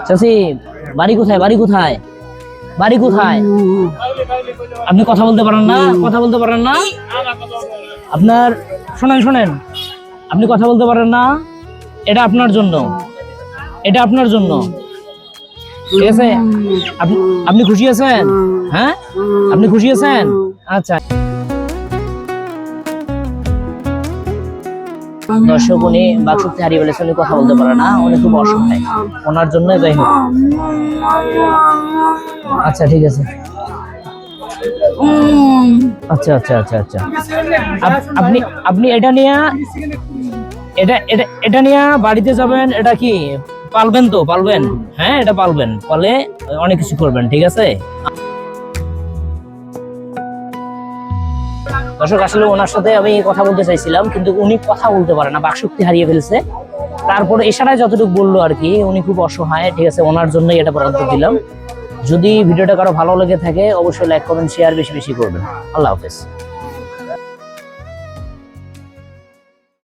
চাচি বাড়ি কোথায়, বাড়ি কোথায়, বাড়ি কোথায়? আপনি কথা বলতে পারেন না, কথা বলতে পারেন না আপনার? শোনেন শোনেন, আপনি কথা বলতে পারেন না, এটা আপনার জন্য, এটা আপনার জন্য, ঠিক আছে? আপনি খুশি আছেন? হ্যাঁ, আপনি খুশি আছেন? আচ্ছা। দর্শক, উনি বাকশক্তি হারিয়ে ফেলেছে, উনি কথা বলতে পারে না, উনি খুব অসহায়, ওনার জন্য যাই হোক। আচ্ছা ঠিক আছে। আচ্ছা আচ্ছা আচ্ছা আচ্ছা, আপনি আপনি এটা নিয়ে, এটা নিয়ে বাড়িতে যাবেন। এটা কি পালবেন তো? পালবেন? হ্যাঁ, এটা পালবেন, পালে অনেক কিছু করবেন, ঠিক আছে? দর্শক, আসলে ওনার সাথে আমি কথা বলতে চাইছিলাম, কিন্তু উনি কথা বলতে পারে না, বাকশক্তি হারিয়ে ফেলছে। তারপরে ইশারায় যতটুকু বললো আর কি, উনি খুব অসহায়, ঠিক আছে? ওনার জন্যই এটা বরাদ্দ দিলাম। যদি ভিডিওটা কারো ভালো লেগে থাকে অবশ্যই লাইক, কমেন্ট, শেয়ার বেশি বেশি করবেন। আল্লাহ হাফেজ।